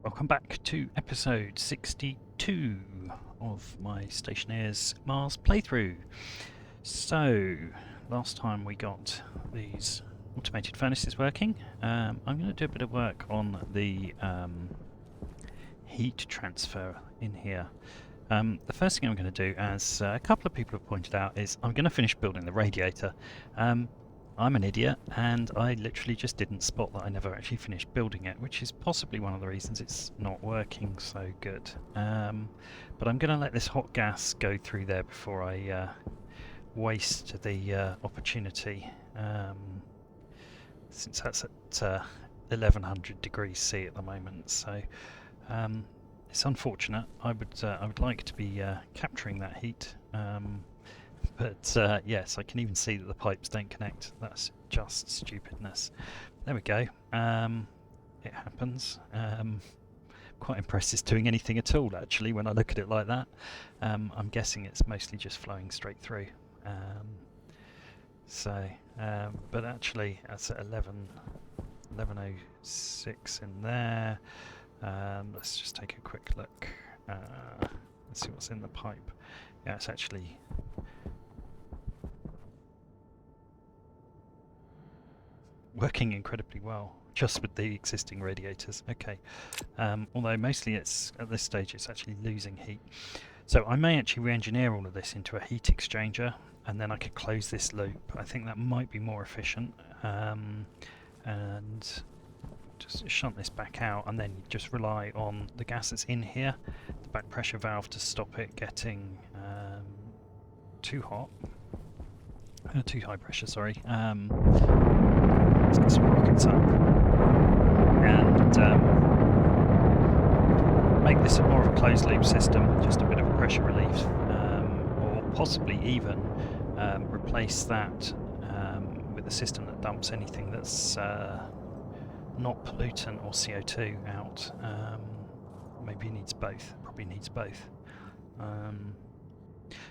Welcome back to episode 62 of my Stationeers Mars playthrough. So, last time we got these automated furnaces working. I'm going to do a bit of work on the heat transfer in here. The first thing I'm going to do, as a couple of people have pointed out, is I'm going to finish building the radiator. I'm an idiot, and I literally just didn't spot that I never actually finished building it, which is possibly one of the reasons it's not working so good. But I'm going to let this hot gas go through there before I waste the opportunity, since that's at 1100 degrees C at the moment. So it's unfortunate. I would like to be capturing that heat. But yes, I can even see that the pipes don't connect. That's just stupidness. There we go. It happens. Quite impressed it's doing anything at all, actually, when I look at it like that. I'm guessing it's mostly just flowing straight through. But actually, that's at 11:06 in there. Let's just take a quick look. Let's see what's in the pipe. Yeah, it's actually working incredibly well, just with the existing radiators. Okay, although mostly it's at this stage it's actually losing heat. So I may actually re-engineer all of this into a heat exchanger, and then I could close this loop. I think that might be more efficient, and just shunt this back out, and then just rely on the gas that's in here, the back pressure valve, to stop it getting too hot. Too high pressure, sorry. Let's get some rockets up and make this more of a closed loop system with just a bit of pressure relief, or possibly even replace that with a system that dumps anything that's not pollutant or CO2 out. Maybe it needs both, probably needs both.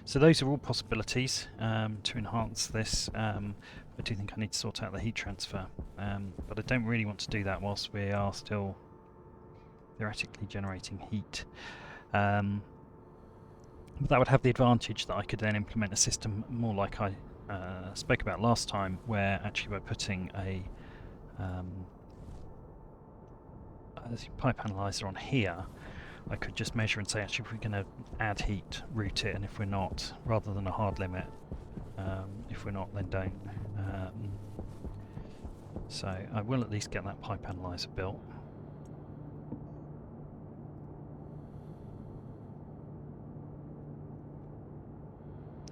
So those are all possibilities to enhance this. I do think I need to sort out the heat transfer, but I don't really want to do that whilst we are still theoretically generating heat. But that would have the advantage that I could then implement a system more like I spoke about last time, where actually by putting a pipe analyzer on here, I could just measure and say, actually, if we're going to add heat, route it, and if we're not, rather than a hard limit, if we're not, then don't. So I will at least get that pipe analyzer built.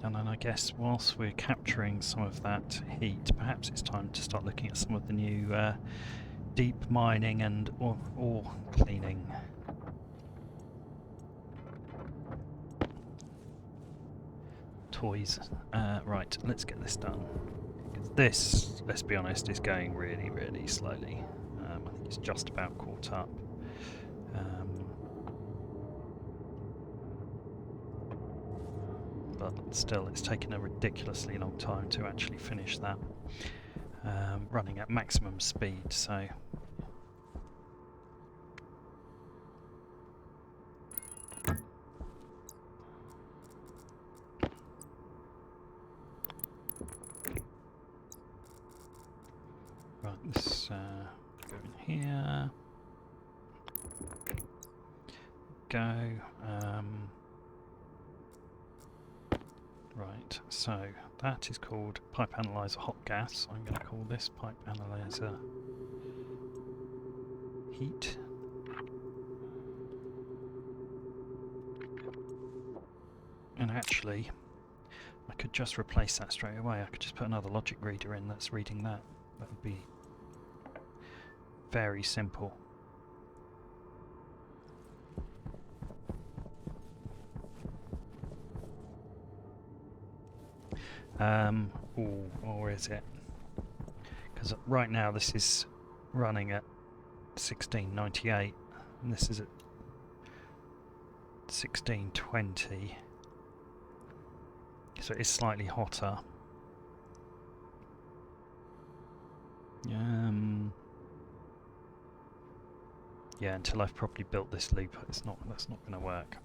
And then I guess whilst we're capturing some of that heat, perhaps it's time to start looking at some of the new deep mining and ore cleaning. Toys. Right, let's get this done. Because this, let's be honest, is going really, really slowly. I think it's just about caught up. But still, it's taken a ridiculously long time to actually finish that. Running at maximum speed, so... Right, let's go in here. Go. Right, so that is called pipe analyzer hot gas. I'm going to call this pipe analyzer heat. And actually, I could just replace that straight away. I could just put another logic reader in that's reading that. That would be very simple. Or is it? Because right now this is running at 1698 and this is at 1620, so it's slightly hotter. Yeah, until I've properly built this loop, that's not going to work.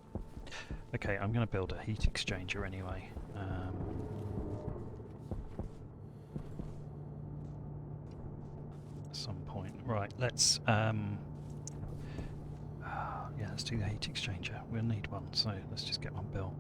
Okay, I'm going to build a heat exchanger anyway. At some point. Right, let's yeah, let's do the heat exchanger. We'll need one, so let's just get one built.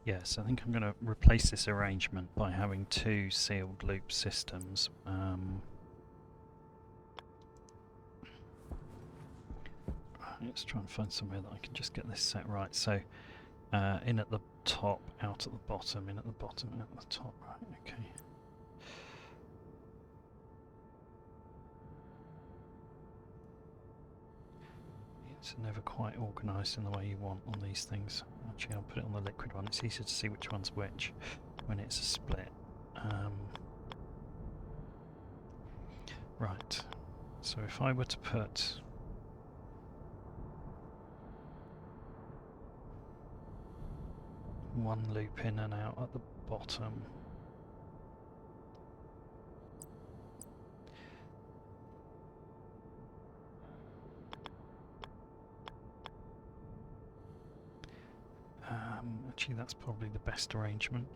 Yes, I think I'm going to replace this arrangement by having two sealed loop systems. Let's try and find somewhere that I can just get this set right. So, in at the top, out at the bottom, in at the bottom, out at the top. Right, okay. It's never quite organised in the way you want on these things. Actually, I'll put it on the liquid one. It's easier to see which one's which when it's a split. Right. So if I were to put one loop in and out at the bottom. Actually, that's probably the best arrangement.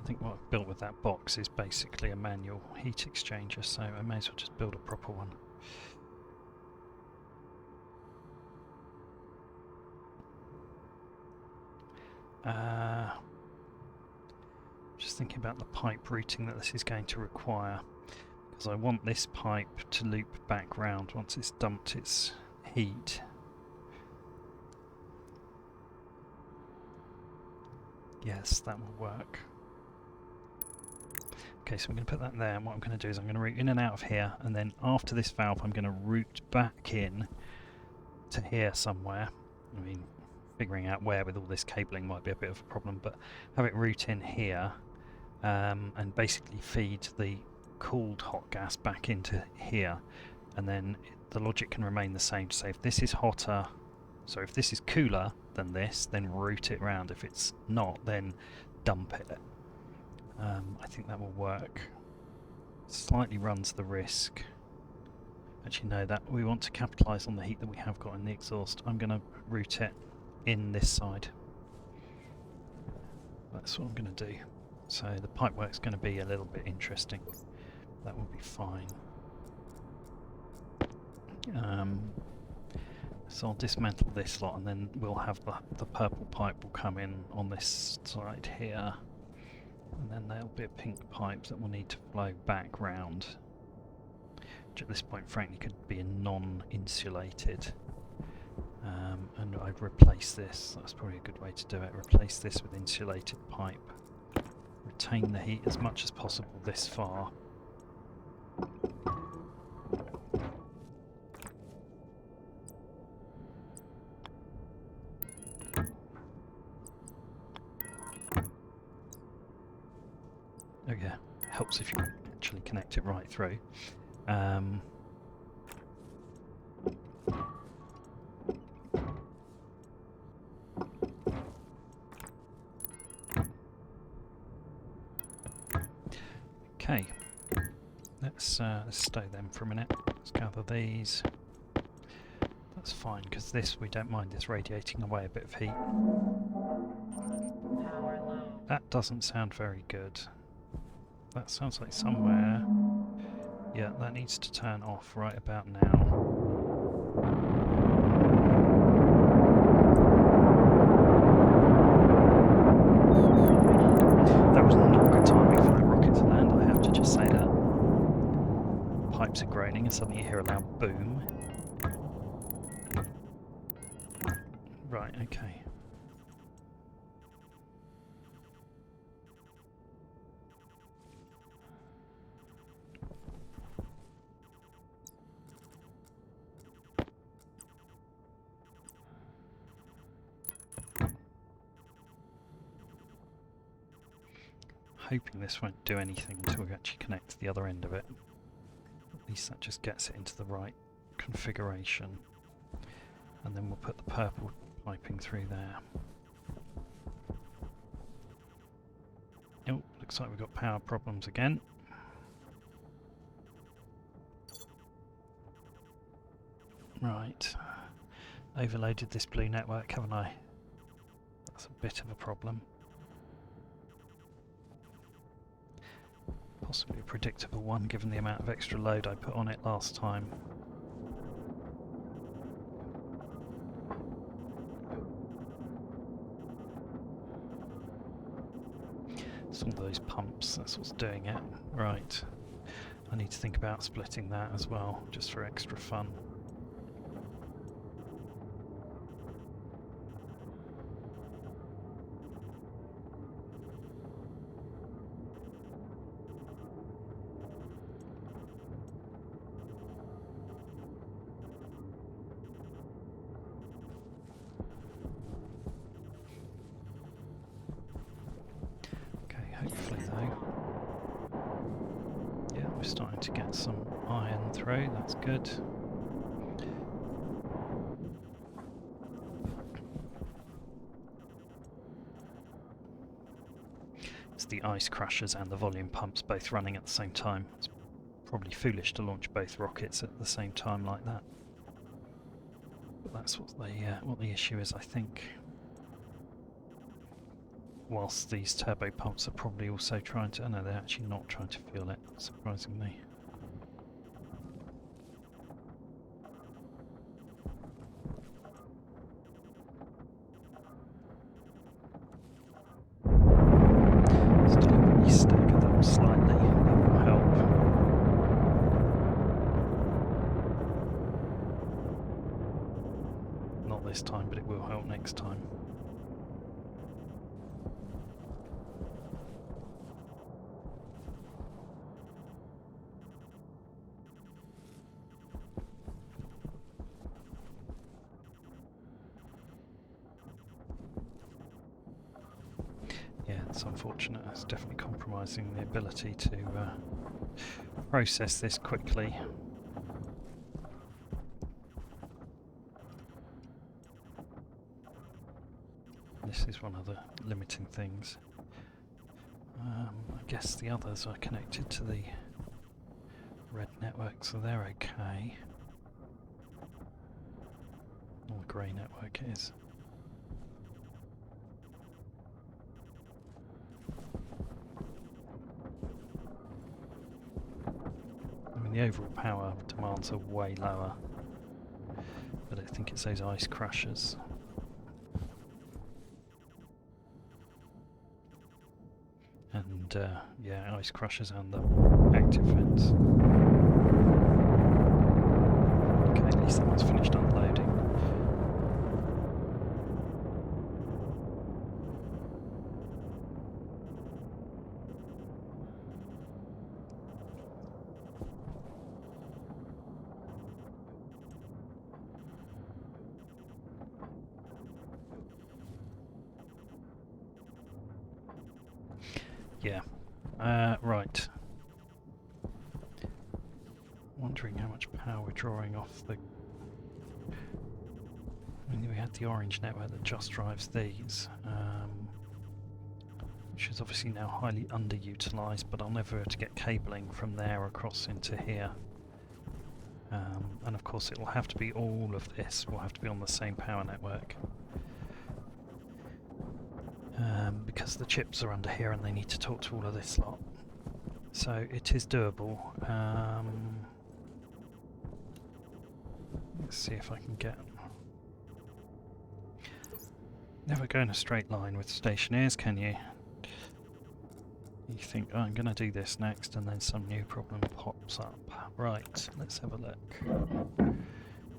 I think what I've built with that box is basically a manual heat exchanger, so I may as well just build a proper one. Just thinking about the pipe routing that this is going to require, because I want this pipe to loop back round once it's dumped its heat. Yes, that will work. Okay, so I'm going to put that there, and what I'm going to do is I'm going to route in and out of here, and then after this valve I'm going to route back in to here somewhere. I mean, figuring out where with all this cabling might be a bit of a problem, but have it route in here and basically feed the cooled hot gas back into here, and then the logic can remain the same to say if this is hotter, so if this is cooler than this, then route it round. If it's not, then dump it. I think that will work. Slightly runs the risk. Actually no, that we want to capitalise on the heat that we have got in the exhaust. I'm going to route it in this side. That's what I'm going to do. So the pipework's going to be a little bit interesting. That will be fine. So I'll dismantle this lot, and then we'll have the purple pipe will come in on this side here, and then there'll be a pink pipe that will need to flow back round, which at this point frankly could be a non-insulated. And I'd replace this. That's probably a good way to do it. Replace this with insulated pipe. Retain the heat as much as possible this far. Oh yeah, helps if you can actually connect it right through. Okay, let's stow them for a minute. Let's gather these. That's fine, because this, we don't mind this radiating away a bit of heat. That doesn't sound very good. That sounds like somewhere... Yeah, that needs to turn off right about now. That was not good timing for that rocket to land, I have to just say that. pipes are groaning and suddenly you hear a loud boom. Right, okay. Hoping this won't do anything until we actually connect to the other end of it. At least that just gets it into the right configuration. And then we'll put the purple piping through there. Oh, looks like we've got power problems again. Right. Overloaded this blue network, haven't I? That's a bit of a problem. Possibly a predictable one given the amount of extra load I put on it last time. It's all those pumps, that's what's doing it. Right. I need to think about splitting that as well, just for extra fun. Hopefully though. Yeah, we're starting to get some iron through, that's good. It's the ice crushers and the volume pumps both running at the same time. It's probably foolish to launch both rockets at the same time like that. But that's what the issue is, I think. Whilst these turbo pumps are probably also trying to... Oh no, they're actually not trying to fuel it, surprisingly. Still probably stagger them slightly, that will help. Not this time, but it will help next time. It's unfortunate, it's definitely compromising the ability to process this quickly. This is one of the limiting things. I guess the others are connected to the red network, so they're okay. Or the grey network it is. The overall power demands are way lower, but I think it's those ice crushers. And yeah, ice crushers and the active vents. Okay, at least that one's finished unloading. Yeah, right. Wondering how much power we're drawing off the... I mean, we had the orange network that just drives these, which is obviously now highly underutilised, but I'll never be able to get cabling from there across into here. And of course it will have to be all of this, will have to be on the same power network. Because the chips are under here and they need to talk to all of this lot. So it is doable. Let's see if I can get... Never go in a straight line with Stationeers, can you? You think, oh, I'm going to do this next, and then some new problem pops up. Right, let's have a look.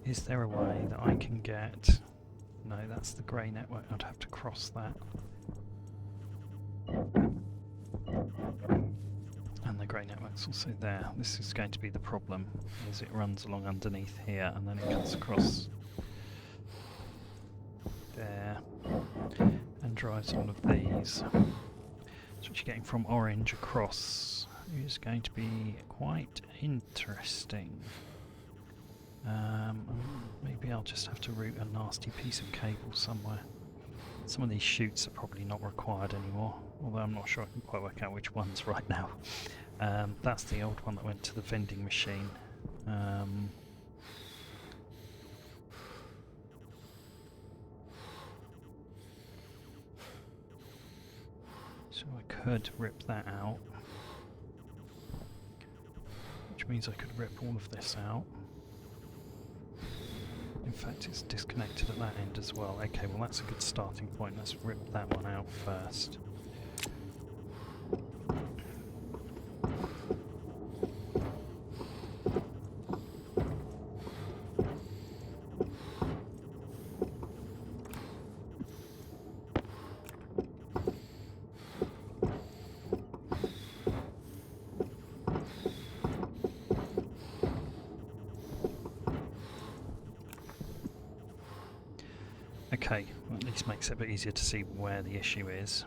Is there a way that I can get... No, that's the grey network. I'd have to cross that. And the grey network's also there. This is going to be the problem, is it runs along underneath here, and then it cuts across there, and drives all of these. So what you're getting from orange across is going to be quite interesting. Maybe I'll just have to route a nasty piece of cable somewhere. Some of these chutes are probably not required anymore, although I'm not sure I can quite work out which ones right now. That's the old one that went to the vending machine. So I could rip that out, which means I could rip all of this out. In fact, it's disconnected at that end as well. Okay, well that's a good starting point. Let's rip that one out first. Okay, well, at least makes it a bit easier to see where the issue is.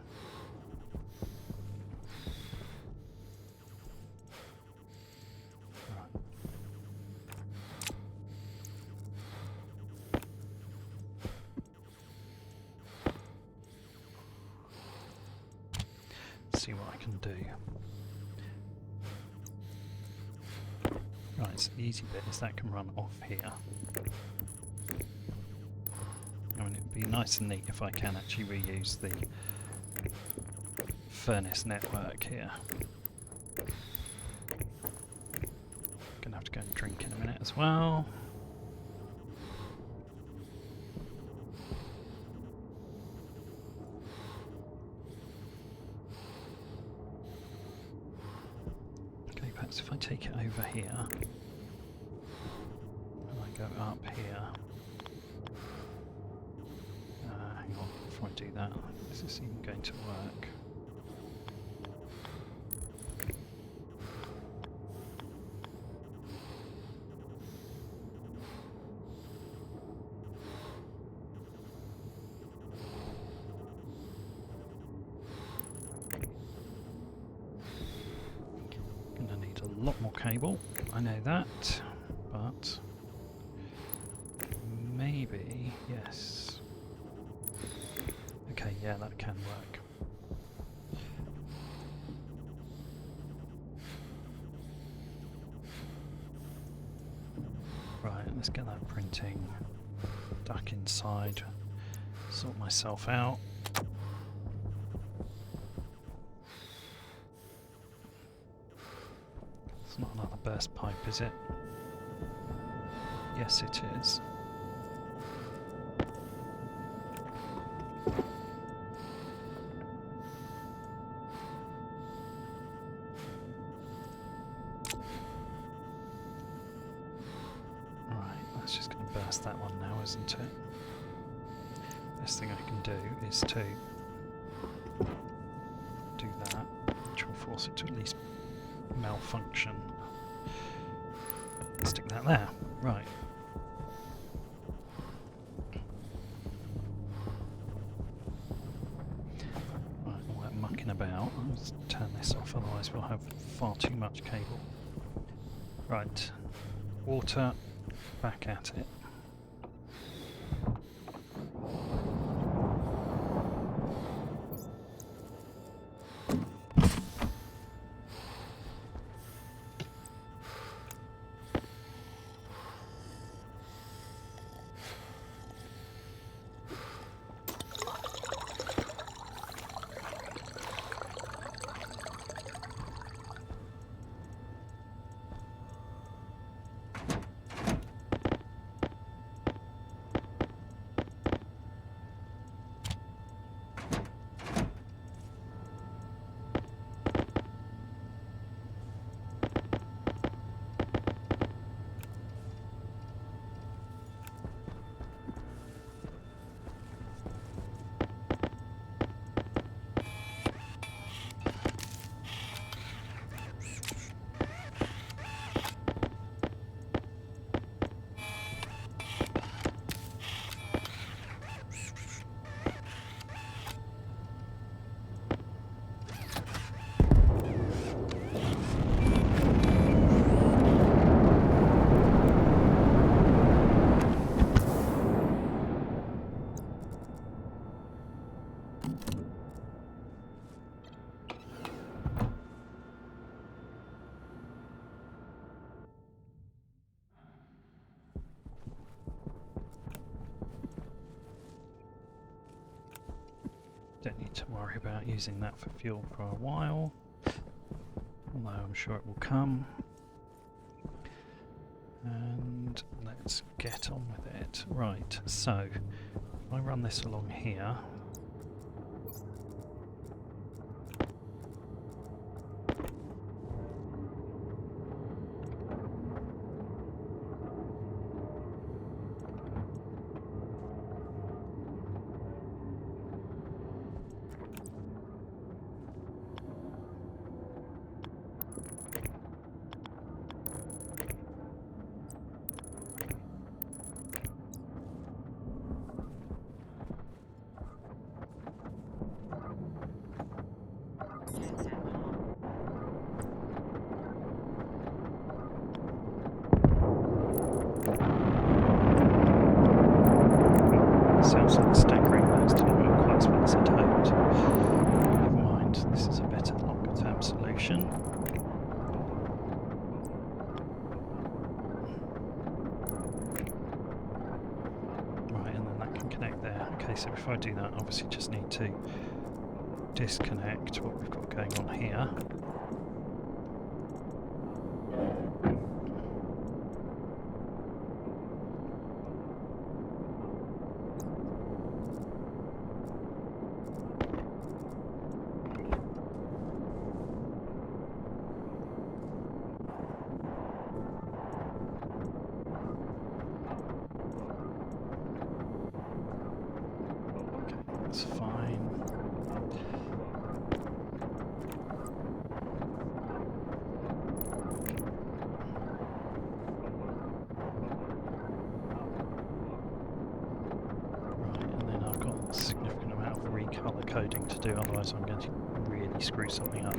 Let's see what I can do. Right, so the easy bit is that can run off here. I mean, it'd be nice and neat if I can actually reuse the furnace network here. Gonna have to go and drink in a minute as well. Okay, perhaps if I take it over here, and I go up here. Hang on, before I do that, is this even going to work? Gonna need a lot more cable, I know that, but maybe, yes. Okay, yeah, that can work. Right, let's get that printing duck inside, sort myself out. It's not another burst pipe, is it? Yes, it is. That's just going to burst that one now, isn't it? Best thing I can do is to do that, which will force it to at least malfunction. Stick that there. Right. Right, all that mucking about. Let's turn this off, otherwise we'll have far too much cable. Right. Water. Back at it. Don't need to worry about using that for fuel for a while, although I'm sure it will come. And let's get on with it. Right, so if I run this along here, sounds like staggering those didn't work quite as well as I'd hoped. Never mind, this is a better longer term solution. Right, and then that can connect there. Okay, so before I do that, I obviously just need to disconnect what we've got going on here. That's fine. Right, and then I've got a significant amount of recolor coding to do, otherwise I'm going to really screw something up.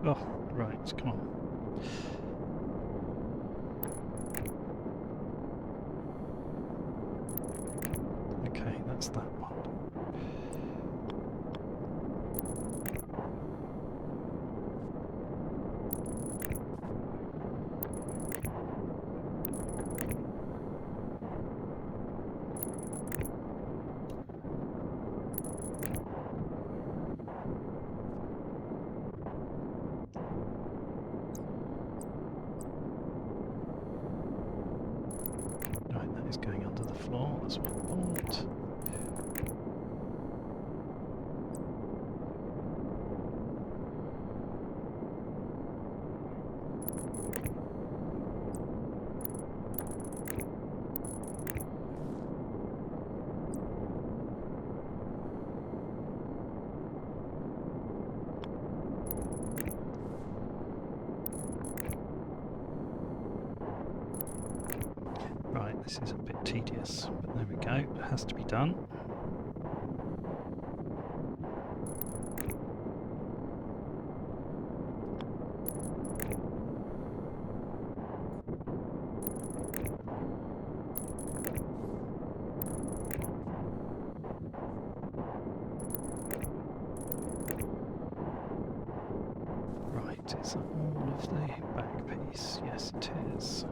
Oh, right, come on. Okay, that's that one. Is going under the floor, that's what I thought. Right, this is a bit tedious, but there we go, it has to be done. Right, That is all of the back piece. Yes, it is.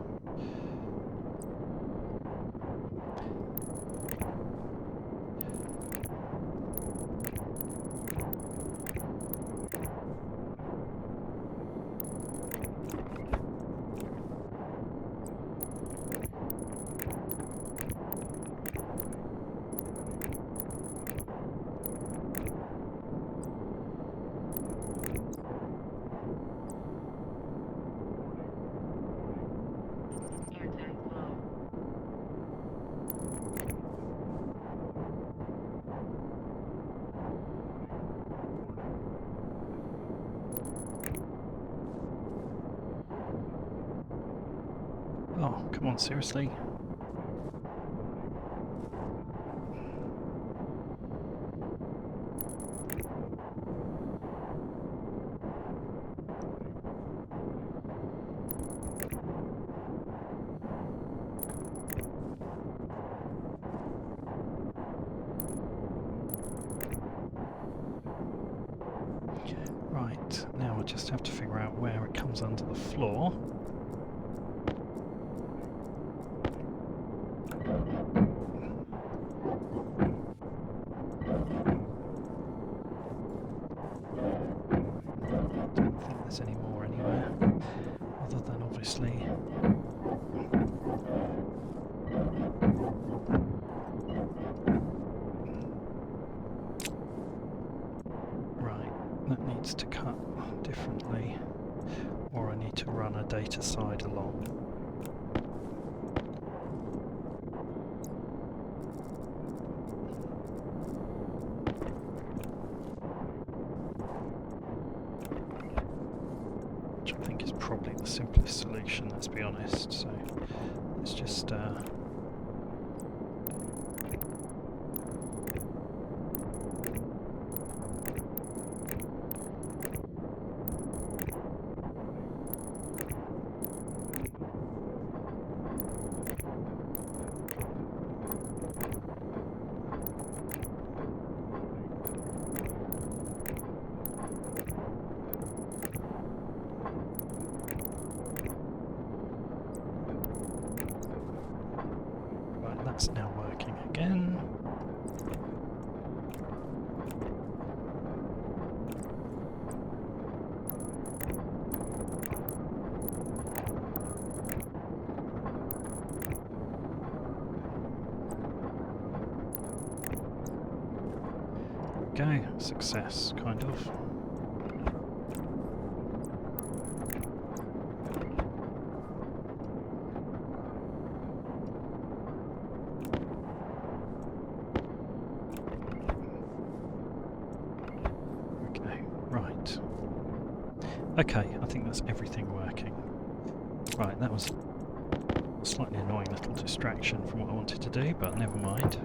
Oh, come on, seriously? Right, now I just have to figure out where it comes under the floor. Don't think there's any more anywhere, other than obviously... Right, that needs to cut differently, or I need to run a data side along. Which I think is probably the simplest solution, let's be honest. So let's just that's now working again. Go, success, kind of. Right. Okay, I think that's everything working. Right, that was a slightly annoying little distraction from what I wanted to do, but never mind.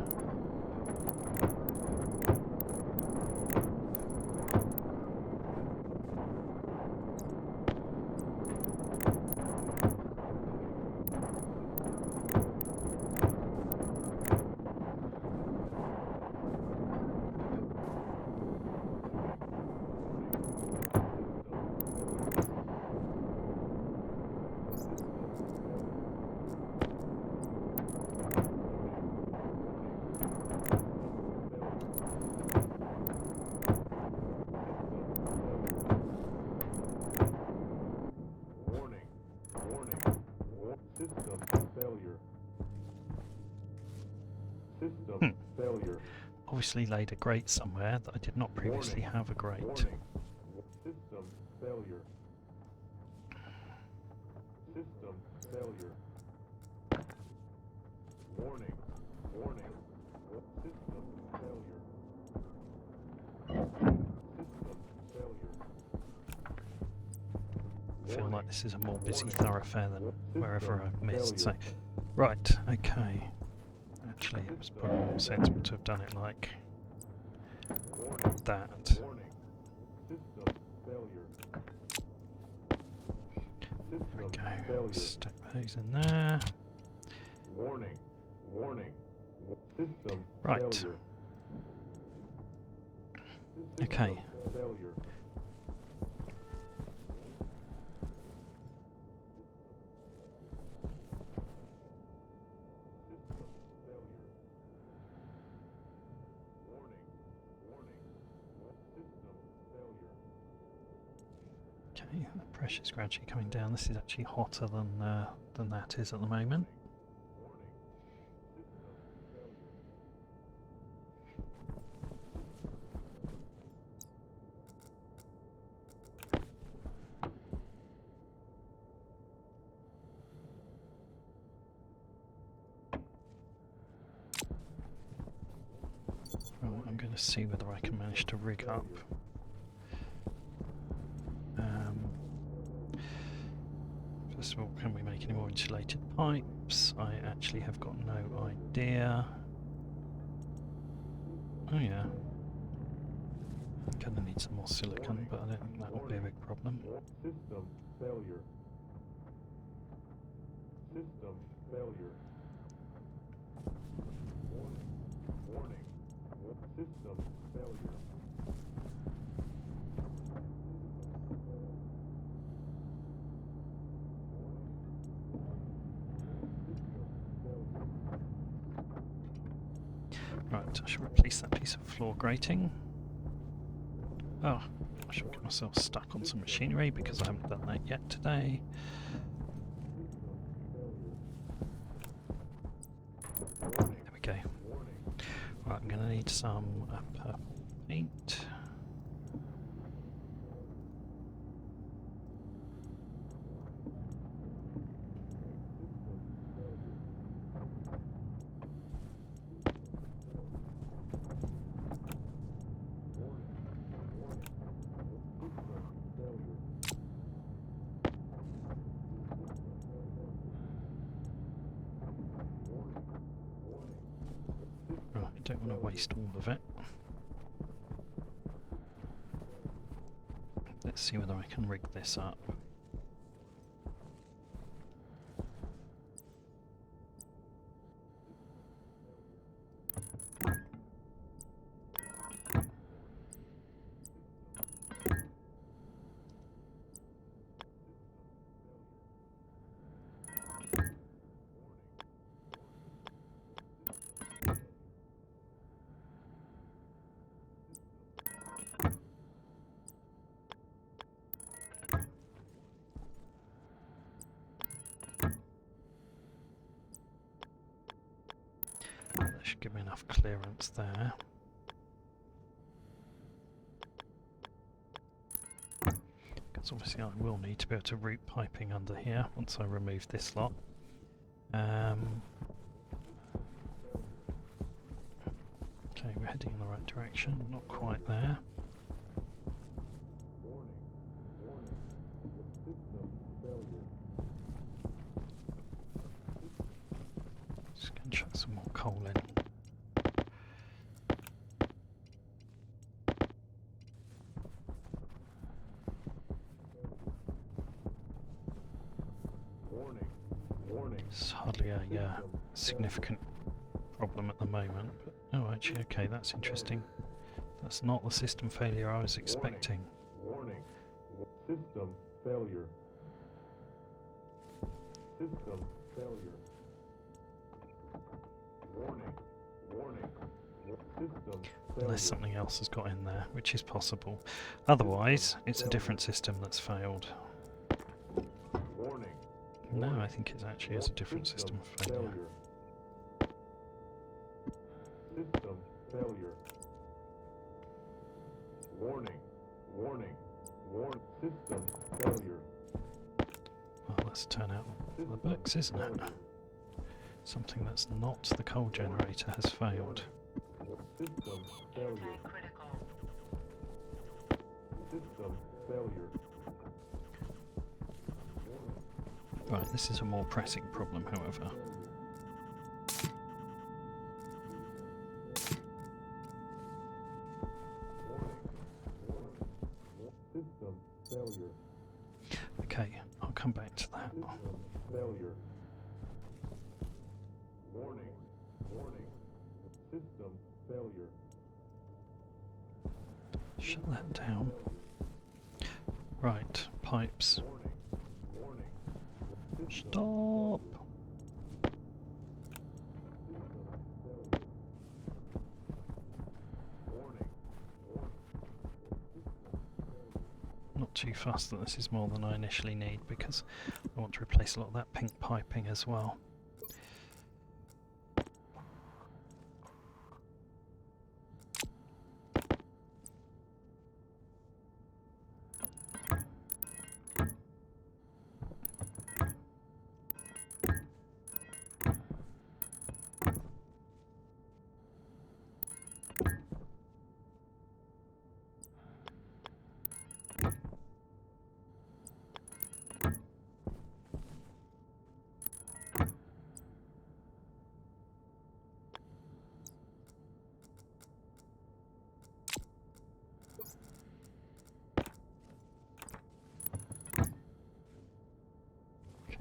Obviously laid a grate somewhere that I did not previously have a grate. System failure. System failure. Warning. Warning. System failure. System failure. I feel like this is a more busy thoroughfare than wherever I've missed. So, right, okay. Actually, it was probably more sensible to have done it like that. There we go. Stick those in there. Warning. Warning. System right. Failure. Okay. Failure. Okay, the pressure's gradually coming down. This is actually hotter than that is at the moment. Right, I'm going to see whether I can manage to rig up. First of all, can we make any more insulated pipes? I actually have got no idea. Oh yeah. Gonna need some more silicon, but I don't think that will be a big problem. System failure. System failure. Warning. System failure. Right, I should replace that piece of floor grating. Oh, I should get myself stuck on some machinery because I haven't done that yet today. There we go. Right, I'm going to need some purple paint. Right, I don't want to waste all of it. Let's see whether I can rig this up. That should give me enough clearance there. Because obviously I will need to be able to route piping under here once I remove this lot. Okay, we're heading in the right direction, not quite there. Just going to chuck some more coal in. It's hardly a significant problem at the moment, but oh, actually, okay, that's interesting. That's not the system failure I was expecting. Warning. System failure. System failure. Warning. Warning. System failure. Unless something else has got in there, which is possible. Otherwise, it's a different system that's failed. Warning. No, I think it actually is a different system failure. System failure. Warning. Warning. Warn. System failure. Well, let's turn out the books, isn't it? Something that's not the coal generator has failed. System failure. System failure. Right, this is a more pressing problem, however. System failure. Okay, I'll come back to that. System failure. Warning. Warning. System failure. Shut that down. Right, pipes. Warning. Warning. System Stop! Warning. Not too fast that this is more than I initially need, because I want to replace a lot of that pink piping as well.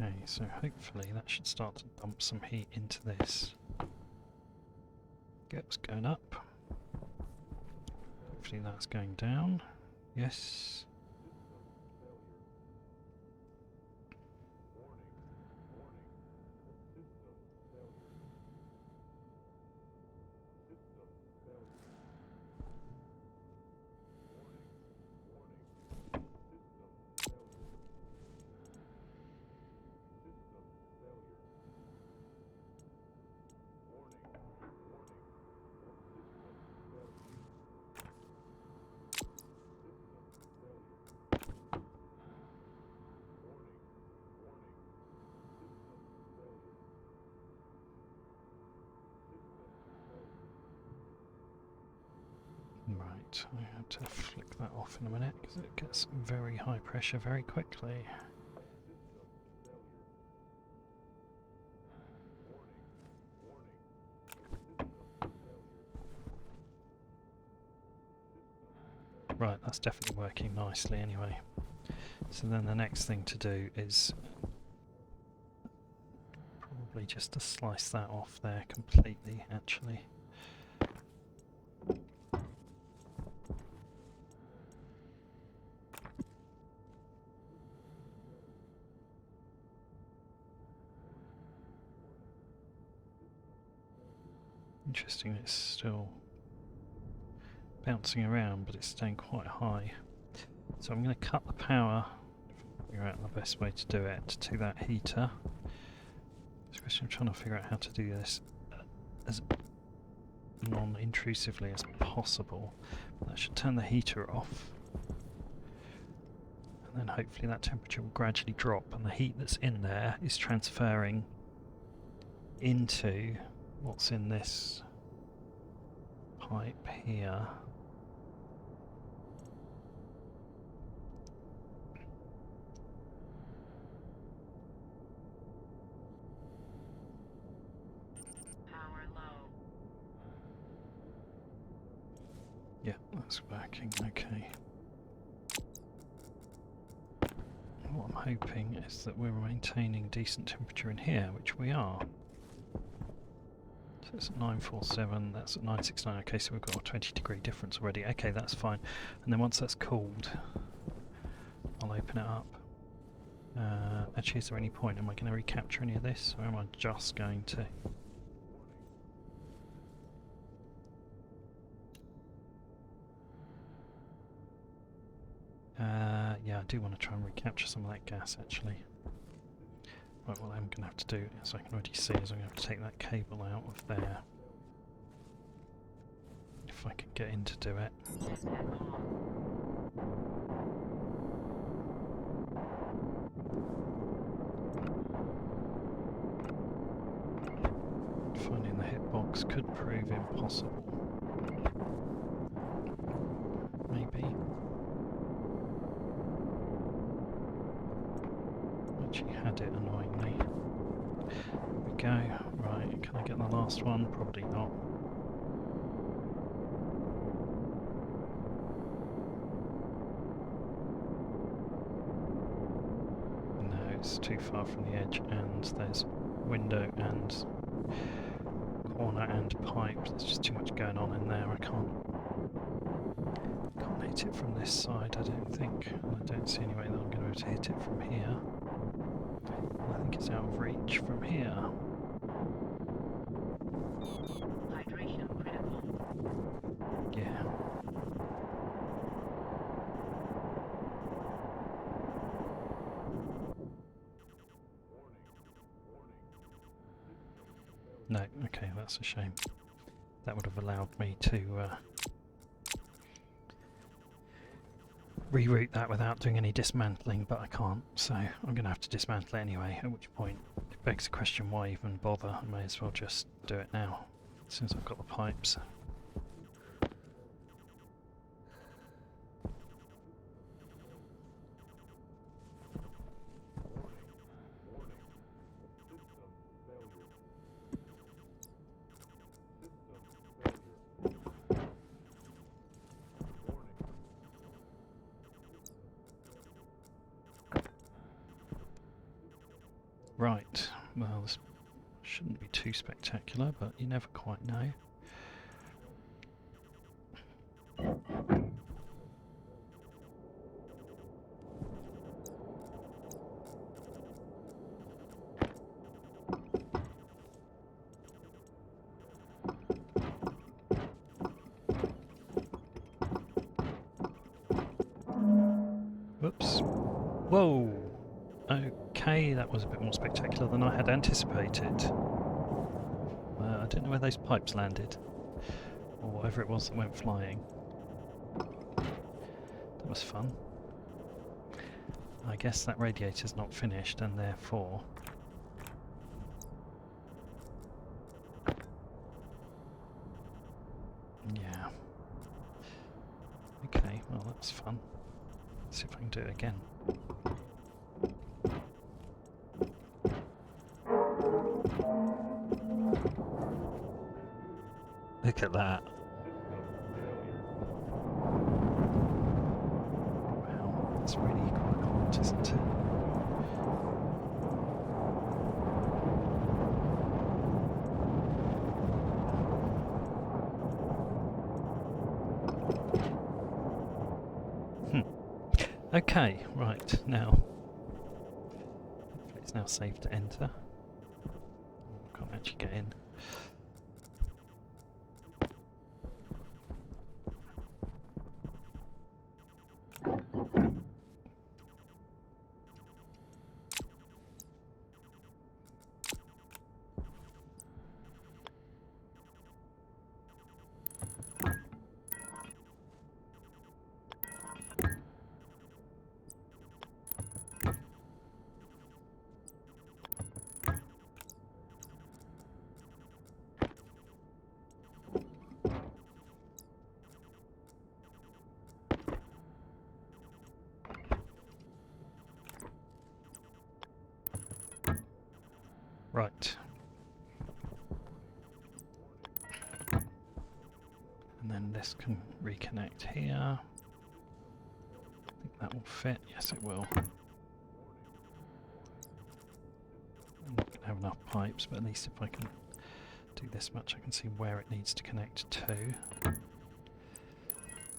Okay, so hopefully that should start to dump some heat into this. Gap's going up. Hopefully that's going down. Yes. Right, I have to flick that off in a minute because it gets very high pressure very quickly. Right, that's definitely working nicely anyway. So then the next thing to do is probably just to slice that off there completely, actually. Interesting, it's still bouncing around, but it's staying quite high. So I'm going to cut the power, figure out the best way to do it, to that heater. Especially I'm trying to figure out how to do this as non-intrusively as possible. That should turn the heater off. And then hopefully that temperature will gradually drop, and the heat that's in there is transferring into what's in this pipe here. Power low. Yeah, that's working okay. What I'm hoping is that we're maintaining decent temperature in here, which we are. So it's at 947, that's at 969, okay, so we've got a 20-degree difference already. Okay, that's fine. And then once that's cooled, I'll open it up. Actually, is there any point? Am I going to recapture any of this, or am I just going to... yeah, I do want to try and recapture some of that gas, actually. Right, what I'm going to have to do, as I can already see, is I'm going to have to take that cable out of there. If I can get in to do it. Finding the hitbox could prove impossible. Maybe. Actually had it annoyingly. There we go. Right, can I get the last one? Probably not. No, it's too far from the edge, and there's window and corner and pipe. There's just too much going on in there. I can't hit it from this side, I don't think. I don't see any way that I'm going to be able to hit it from here. I think it's out of reach from here. Hydration critical. Yeah. Okay, that's a shame. That would have allowed me to reroute that without doing any dismantling, but I can't, so I'm going to have to dismantle it anyway, at which point it begs the question, why even bother? I may as well just do it now, as soon as I've got the pipes. Right, well, this shouldn't be too spectacular, but you never quite know. Whoops. Whoa! Okay, that was a bit more spectacular than I had anticipated. I don't know where those pipes landed, or whatever it was that went flying. That was fun. I guess that radiator's not finished, and therefore... yeah. Okay, well that's fun. Let's see if I can do it again. Look at that. Wow, that's really quite hot, isn't it? Okay, right, now. Hopefully it's now safe to enter. Can't actually get in. Right. And then this can reconnect here. I think that will fit. Yes, it will. I'm not going to have enough pipes, but at least if I can do this much, I can see where it needs to connect to.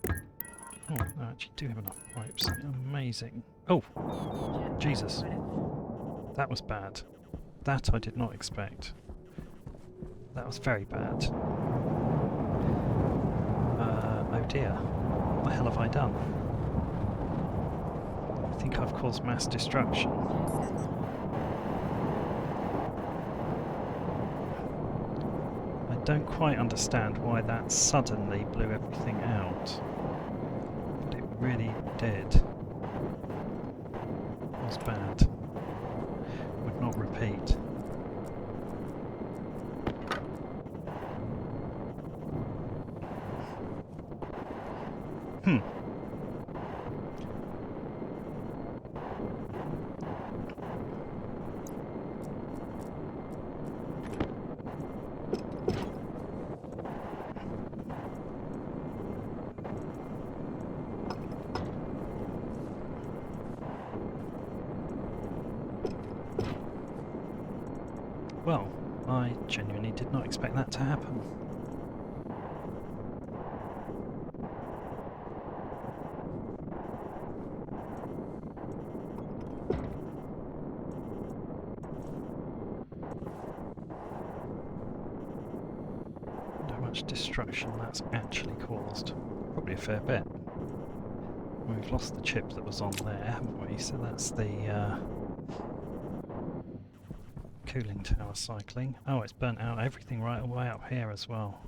Oh, I actually do have enough pipes. Amazing. Oh! Jesus. That was bad. That I did not expect. That was very bad. Oh dear. What the hell have I done? I think I've caused mass destruction. I don't quite understand why that suddenly blew everything out. But it really did. It was bad. Would not repeat. Well, I genuinely did not expect that to happen. How much destruction that's actually caused. Probably a fair bit. We've lost the chip that was on there, haven't we? So that's the cooling tower cycling. Oh, it's burnt out everything right away up here as well.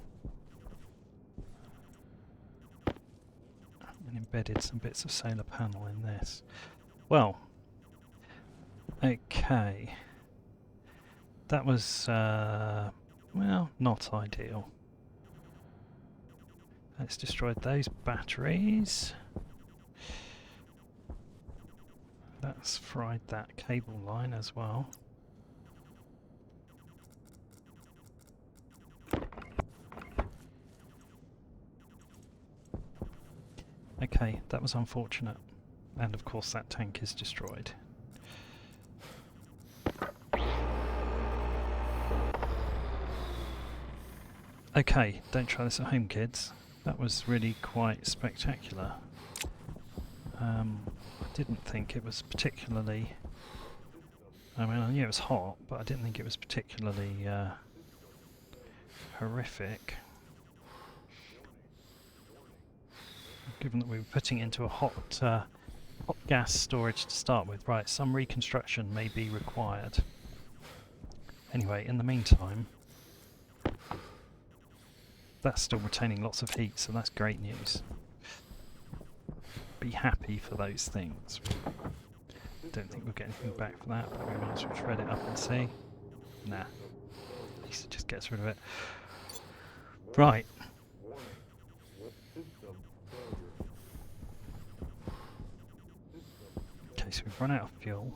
And embedded some bits of solar panel in this. Well, okay. That was, well, not ideal. Let's destroy those batteries. That's fried that cable line as well. Okay, that was unfortunate. And of course that tank is destroyed. Okay, don't try this at home, kids. That was really quite spectacular. I didn't think it was particularly... I mean, I knew it was hot, but I didn't think it was particularly horrific. Given that we were putting it into a hot gas storage to start with. Right, some reconstruction may be required. Anyway, in the meantime, that's still retaining lots of heat, so that's great news. Be happy for those things. Don't think we'll get anything back for that, but we might as well shred it up and see. Nah, at least it just gets rid of it. Right. Okay, so we've run out of fuel,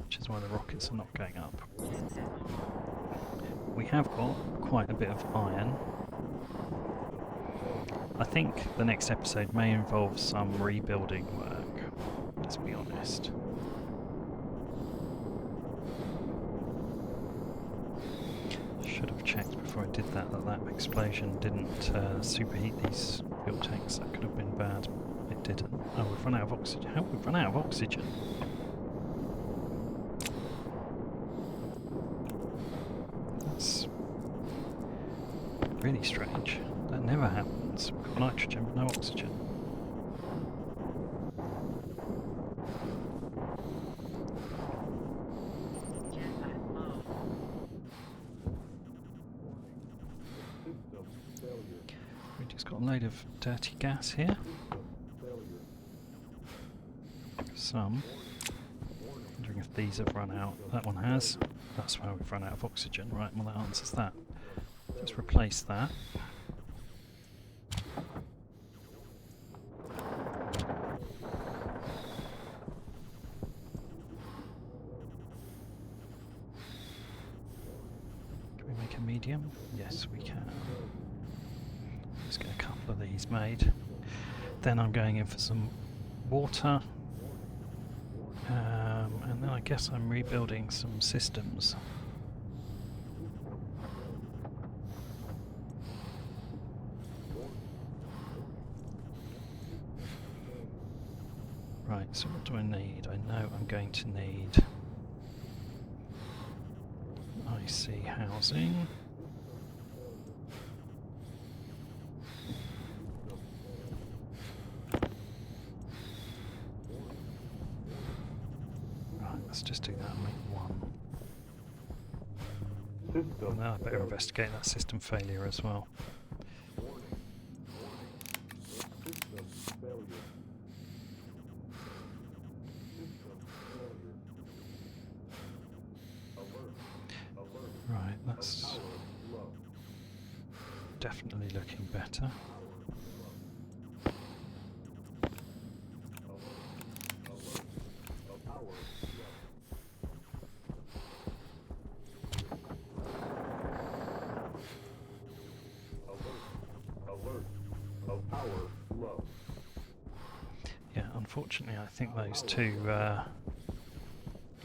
which is why the rockets are not going up. We have got quite a bit of iron. I think the next episode may involve some rebuilding work, let's be honest. Should have checked before I did that that explosion didn't superheat these fuel tanks. That could have been bad. It didn't. Oh, we've run out of oxygen. How have we run out of oxygen? That's really strange. That never happens. We've got nitrogen but no oxygen. Jetpack low. We've just got a load of dirty gas here. Some. Wondering if these have run out. That one has. That's why we've run out of oxygen. Right, well that answers that. Let's replace that. Can we make a medium? Yes, we can. Let's get a couple of these made. Then I'm going in for some water. And then I guess I'm rebuilding some systems. Right, so what do I need? I know I'm going to need IC housing. Let's just do that and make one. And then I better investigate that system failure as well. Right, that's definitely looking better. Yeah, unfortunately I think those two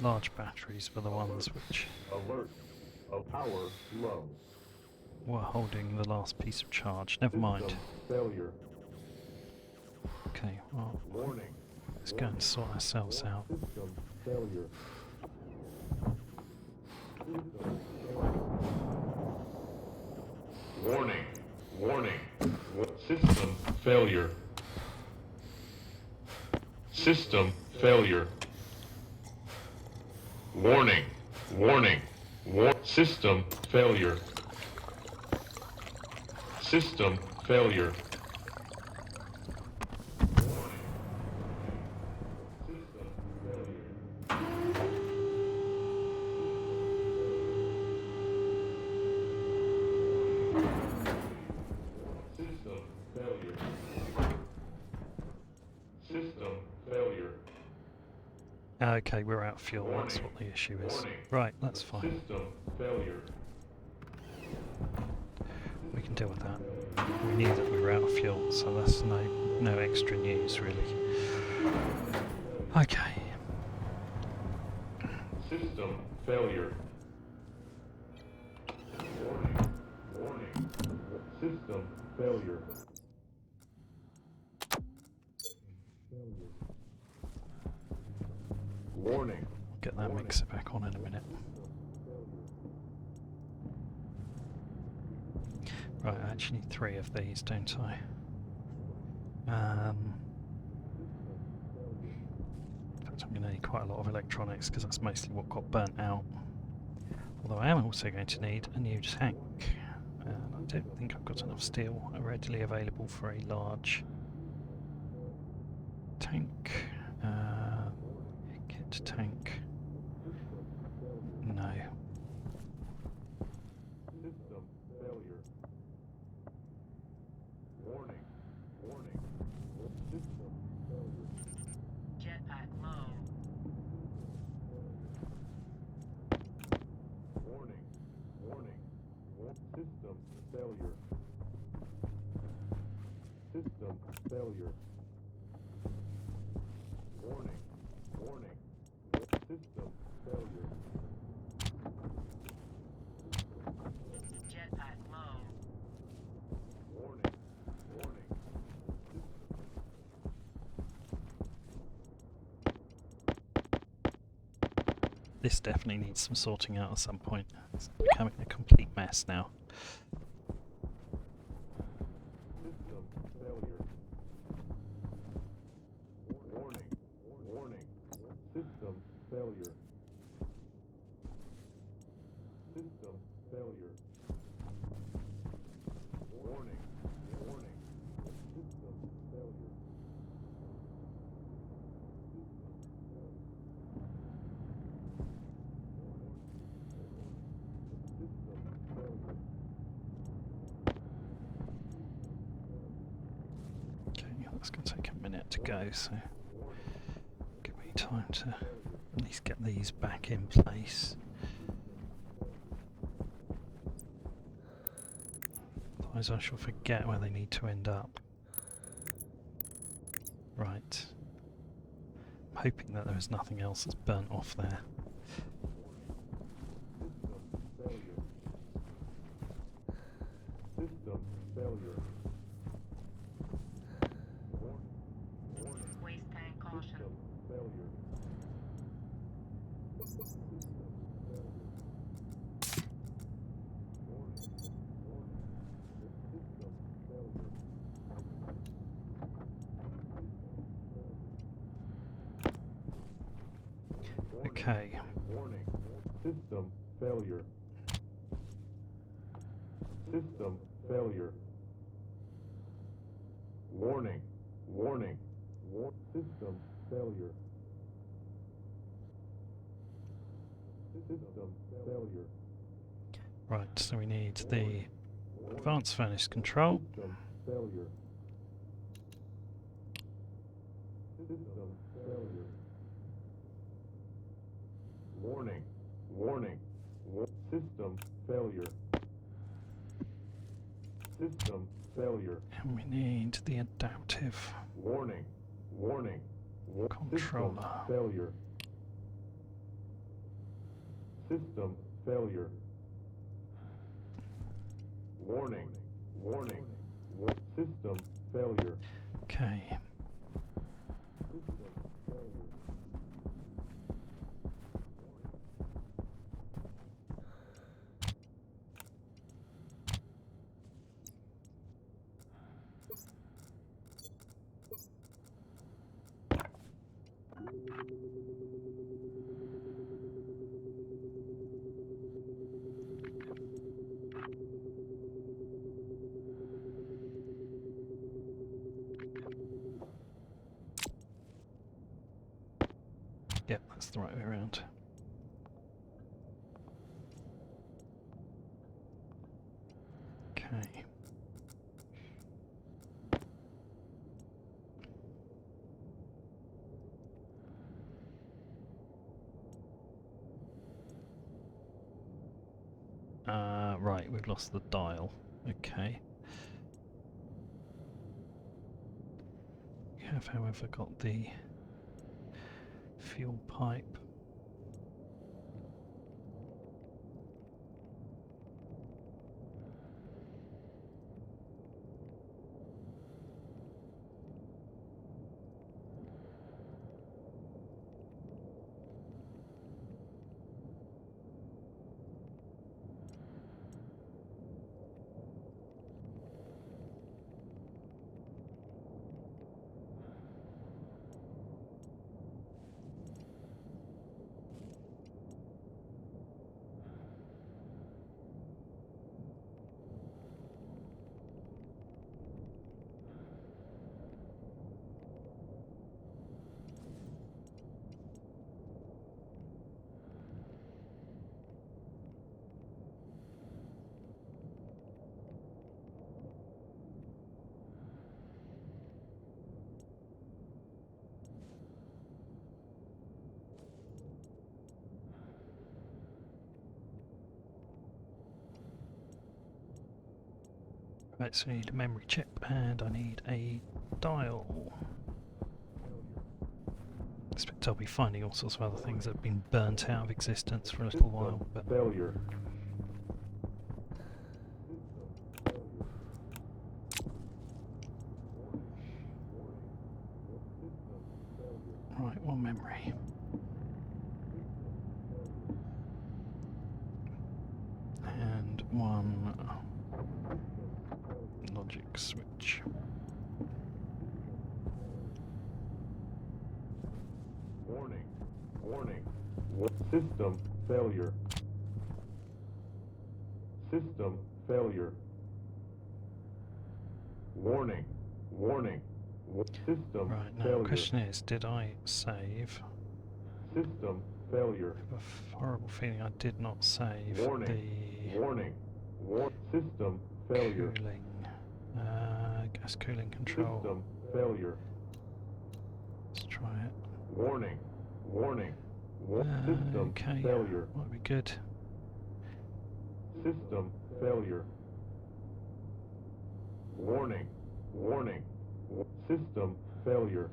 large batteries were the ones which were holding the last piece of charge. Never mind. Failure. Okay, well, Warning. let's go and sort ourselves out. System failure. Warning. Warning. System failure. System failure. Warning. Warning. System failure. System failure. System failure. System failure. Okay, we're out of fuel. That's what the issue is. Warning. Right, that's fine. System failure. We can deal with that. We knew that we were out of fuel, so that's no extra news really. Okay. System failure. Warning. Warning. System failure. Warning. I'll get that mixer back on in a minute. Right, I actually need 3 of these, don't I? In fact, I'm going to need quite a lot of electronics because that's mostly what got burnt out. Although I am also going to need a new tank. And I don't think I've got enough steel readily available for a large tank. Kit tank. No. System failure. Warning. Warning. System failure. Jetpack low. Warning. Warning. System failure. System failure. Warning. Warning. System failure. Jetpack low. Warning. Warning. This definitely needs some sorting out at some point. It's becoming a complete mess now. System failure. Warning. Warning. System failure. System failure. Warning. Warning. System failure. System failure. Okay, that's going to take a minute to go, so give me time to at least get these back in place. Otherwise I shall forget where they need to end up. Right. I'm hoping that there is nothing else that's burnt off there. System failure. Waste tank caution. System failure. Okay. Warning. System failure. System failure. Warning. Warning. System failure. System failure. Right, so we need the advanced furnace control. System failure. System failure. Warning. Warning. System failure. System failure. And we need the adaptive Warning. Warning. controller. System failure. System failure. Warning. Warning. System failure. Okay. System failure. Yep, that's the right way around. Okay. Right, we've lost the dial. Okay. We have, however, got the fuel pipe. Right, so I need a memory chip and I need a dial. I expect I'll be finding all sorts of other things that have been burnt out of existence for a little while, but Failure. right, one memory. And one logic switch. Warning. Warning. System failure. System failure. Warning. Warning. System Right, now failure. the question is, did I save? System failure. I have a horrible feeling I did not save Warning. the Warning. System failure. cooling, gas cooling control. System failure. Let's try it. Warning. Warning. System Okay, failure. might be good. System failure. Warning. Warning. System failure.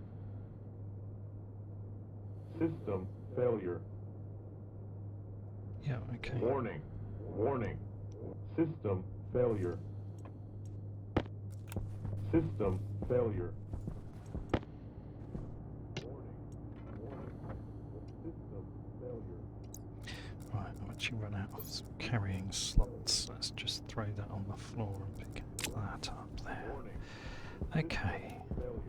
System failure. Yeah, okay. Warning. Warning. System failure. System failure. System failure. Right, I've actually run out of some carrying slots. Let's just throw that on the floor and pick that up there. Warning. Okay. Failure.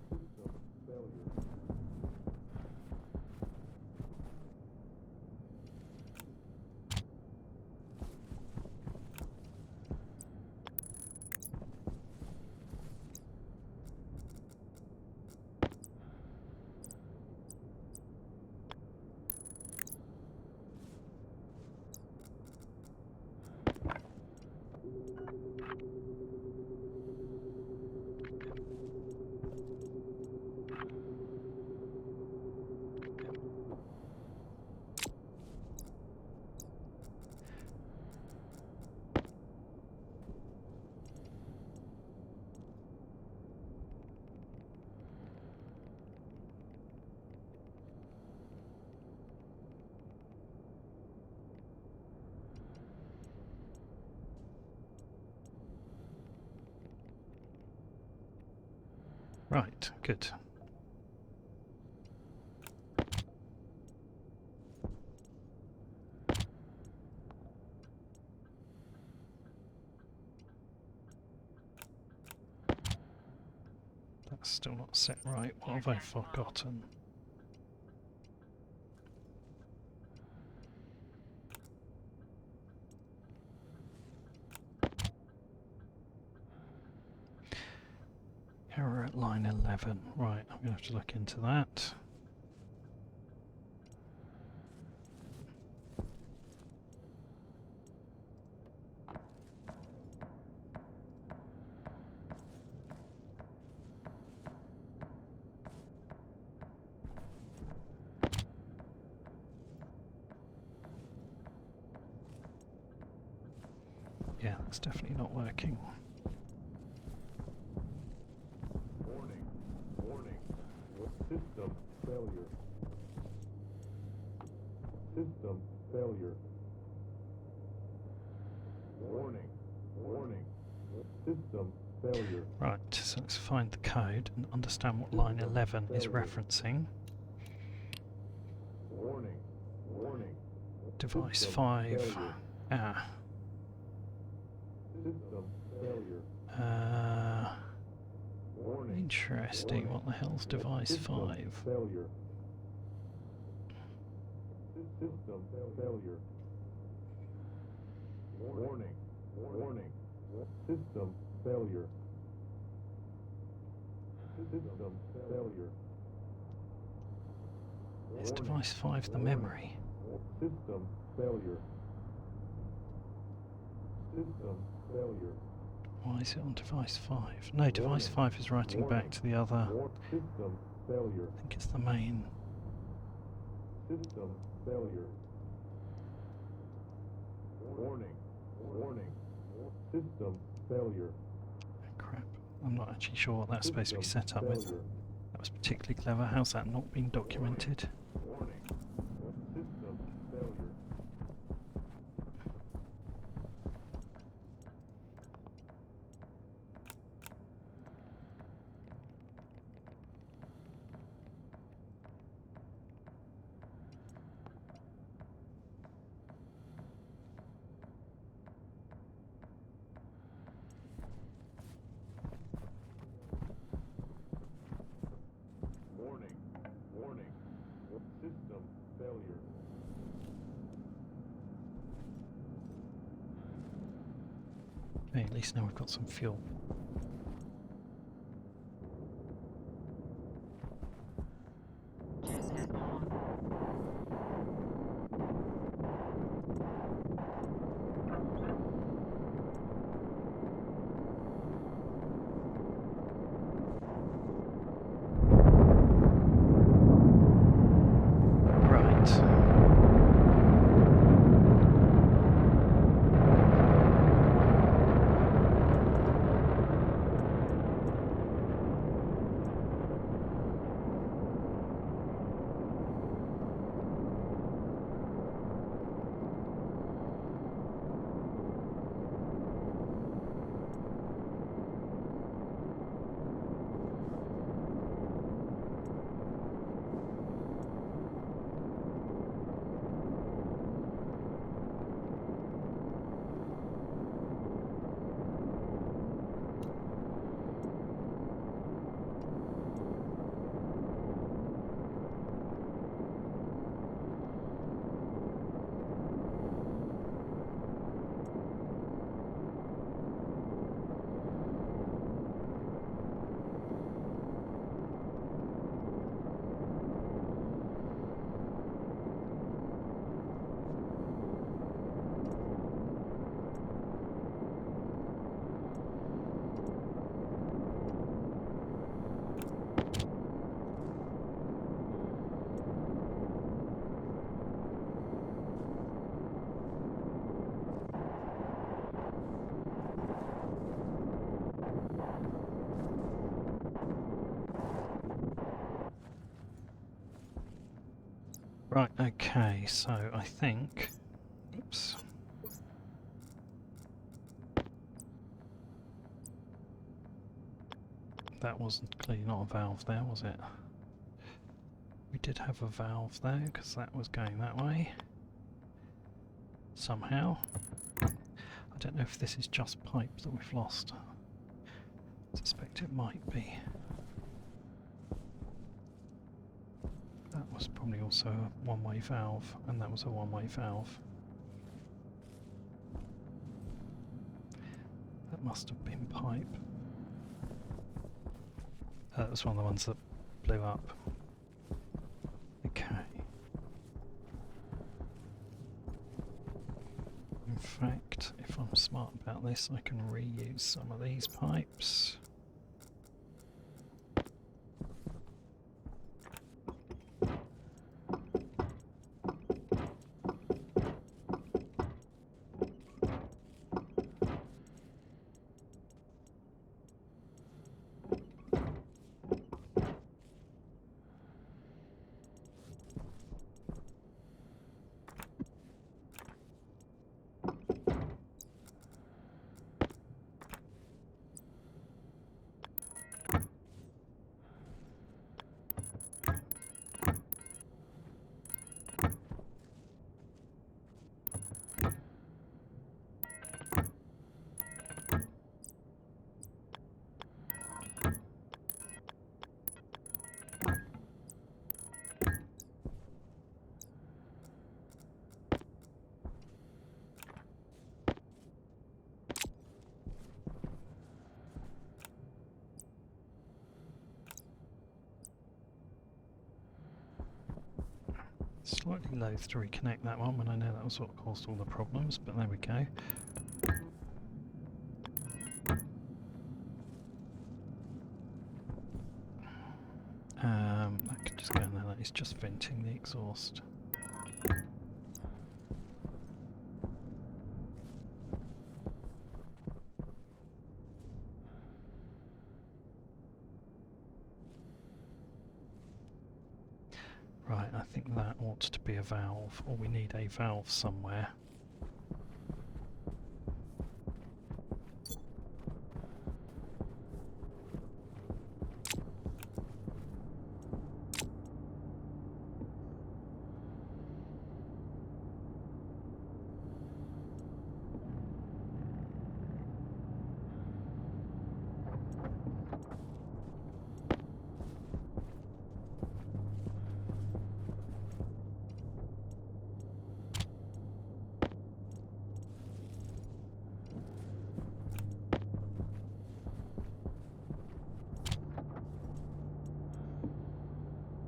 System failure. Right, good. That's still not set right. What have I forgotten? Error at line 11. Right, I'm going to have to look into that. Yeah, that's definitely not working. Warning. Warning. System failure. System failure. Warning. Warning. System failure. Right, so let's find the code and understand what line 11 is referencing. Warning. Warning. Device System 5. failure. Ah. System failure. Warning. Interesting. What the hell's device System 5? failure. System failure. Warning. Warning. System failure. System failure. Is device 5 the memory? System failure. System failure. Why is it on device 5? No, device 5 is writing back to the other. System failure. I think it's the main. System failure. Warning. Warning. System failure. Oh, crap. I'm not actually sure what that's supposed to be set up with. Failure. That was particularly clever. How's that not been documented? Warning. System failure. Warning. Warning. System failure. Okay, at least now we've got some fuel. Jet on. Right. Right, okay, so I think... Oops. That wasn't clearly not a valve there, was it? We did have a valve there, because that was going that way. Somehow. I don't know if this is just pipe that we've lost. I suspect it might be. That was probably also a one-way valve, and that was a one-way valve. That must have been pipe. That was one of the ones that blew up. Okay. In fact, if I'm smart about this, I can reuse some of these pipes. Slightly loath to reconnect that one when I know that was what caused all the problems, but there we go. That could just go in there, that is just venting the exhaust. Right, I think that ought to be a valve, or we need a valve somewhere.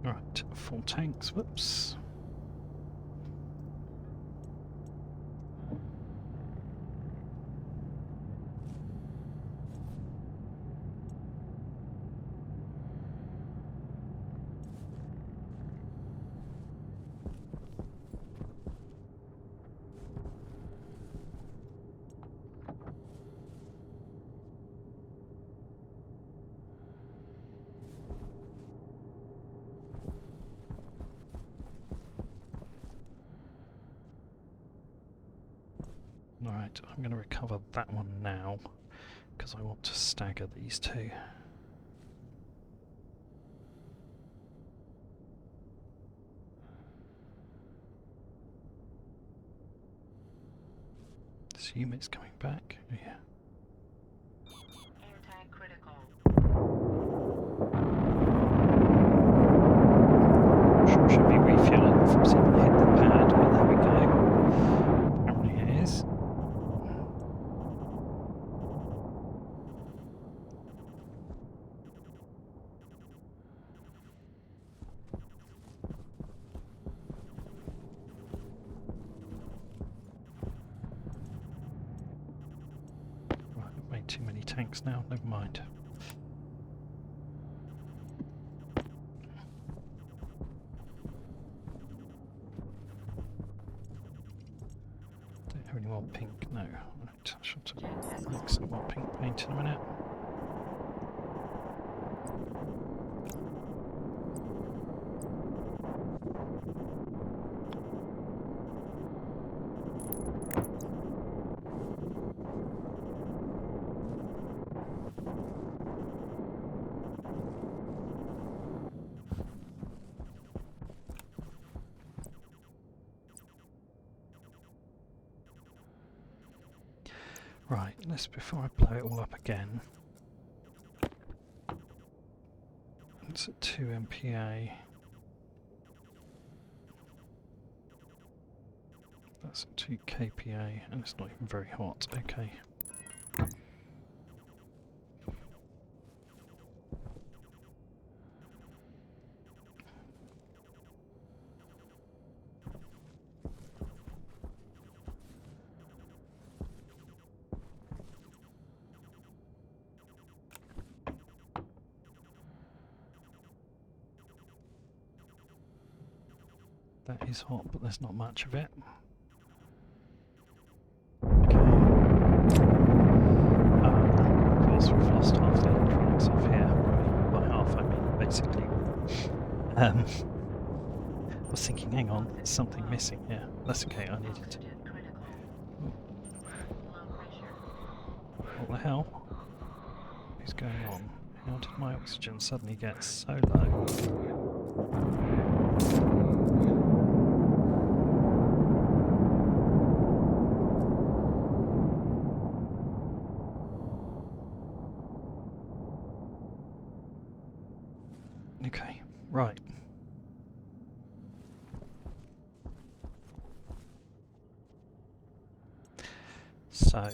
Right, full tanks, whoops. Right, I'm going to recover that one now, because I want to stagger these two. Assume it's coming back. Yeah. Anti-critical. Should be refueling from seeing hit the pad, but there we go. Apparently it is. Right, I've made too many tanks now, never mind. Don't have any more pink, no. Right, I shall make some more pink paint in a minute. Right, let's, before I blow it all up again, it's at 2 MPa. That's at 2 kPa, and it's not even very hot. Okay. That is hot, but there's not much of it. Okay. Of course, we've lost half the electronics off here. By half, I mean basically. I was thinking, hang on, there's something missing here. That's okay, I needed to. What the hell is going on? How did my oxygen suddenly get so low? Okay, right. So, I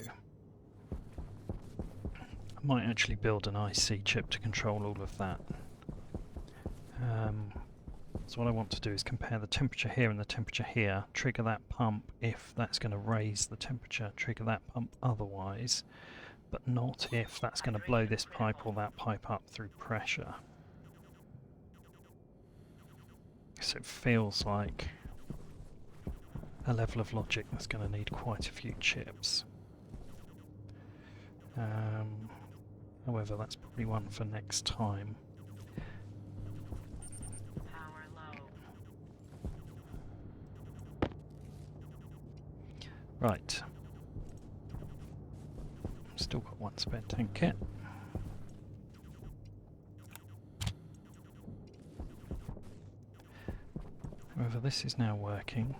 might actually build an IC chip to control all of that. So what I want to do is compare the temperature here and the temperature here, trigger that pump if that's going to raise the temperature, trigger that pump otherwise, but not if that's going to blow this pipe or that pipe up through pressure. So it feels like a level of logic that's going to need quite a few chips. However, that's probably one for next time. Power low. Right. Still got one spare tank kit. However, this is now working.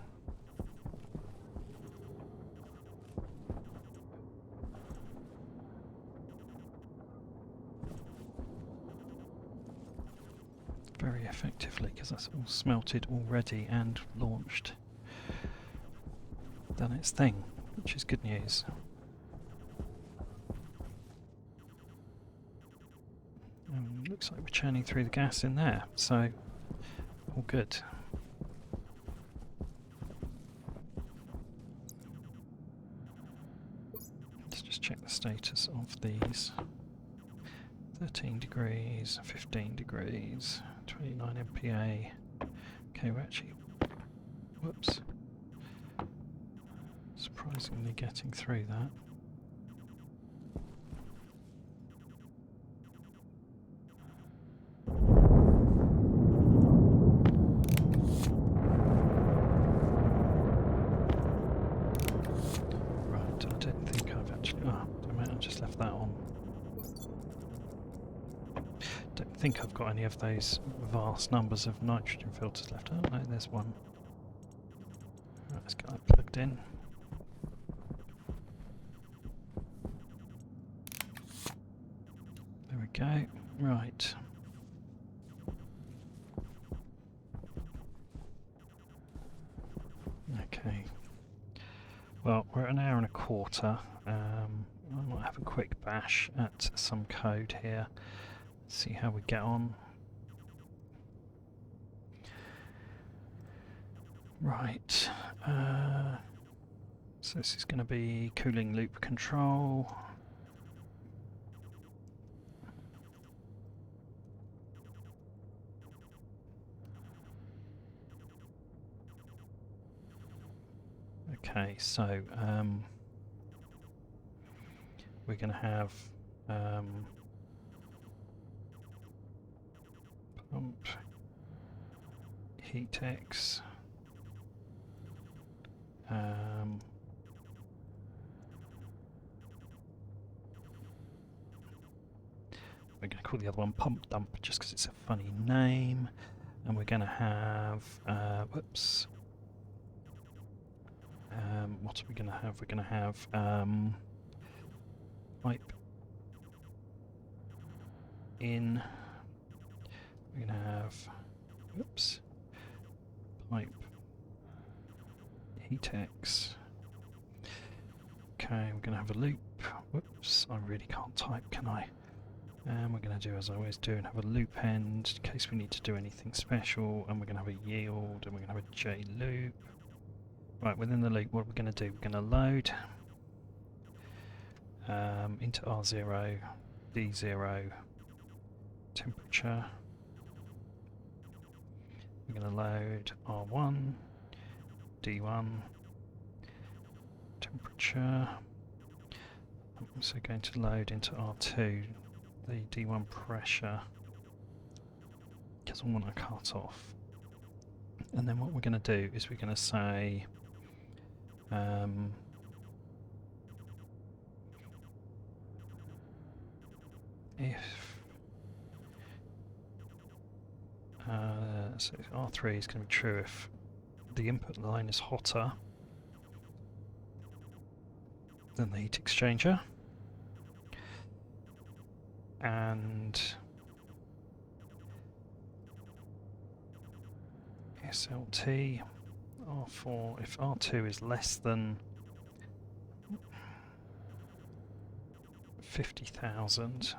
Very effectively, because that's all smelted already and launched. Done its thing, which is good news. Looks like we're churning through the gas in there, so all good. Let's just check the status of these. 13 degrees, 15 degrees, 29 MPa. Okay, we're actually, whoops, surprisingly getting through that. Right, I don't think I've actually, damn it, I just left that on. Don't think I've got any of those vast numbers of nitrogen filters left. Oh no, there's one. Right, let's get that plugged in. There we go. Right. Okay. Well, we're at an hour and a quarter. I might have a quick bash at some code here. See how we get on. Right. So this is going to be cooling loop control. Okay, so we're going to have pump heat X. We're going to call the other one pump dump just because it's a funny name, and we're going to have whoops. What are we going to have? We're going to have pipe in. We're going to have whoops, pipe heat X. Okay, we're going to have a loop. Whoops, I really can't type, can I? And we're going to do as I always do and have a loop end in case we need to do anything special. And we're going to have a yield, and we're going to have a J loop. Right, within the loop, what we're going to do, we're going to load into R0, D0, temperature. We're going to load R1, D1. Temperature. I'm also going to load into R2 the D1 pressure because I want to cut off. And then what we're going to do is we're going to say if so R3 is going to be true if the input line is hotter than the heat exchanger, and SLT R4 if R2 is less than 50,000,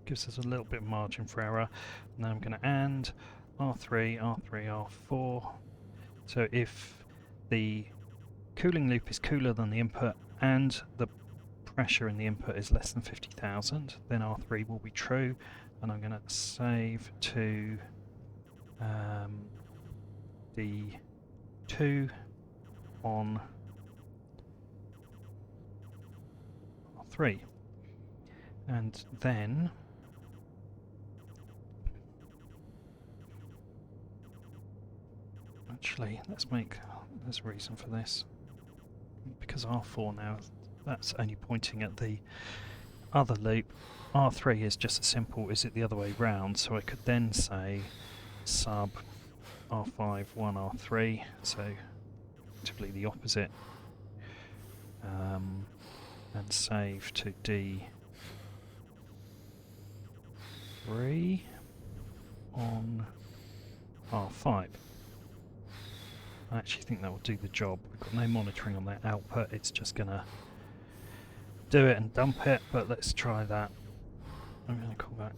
gives us a little bit of margin for error. Now I'm going to AND R3, R3, R4. So if the cooling loop is cooler than the input and the pressure in the input is less than 50,000, then R3 will be true, and I'm going to save to the 2 on R3, and then actually there's a reason for this, because R4 now, that's only pointing at the other loop. R3 is just as simple, is it the other way round? So I could then say sub R5 1 R3, so typically the opposite, and save to D3 on R5. I actually think that will do the job. We've got no monitoring on that output, it's just going to do it and dump it, but let's try that. I'm going to call that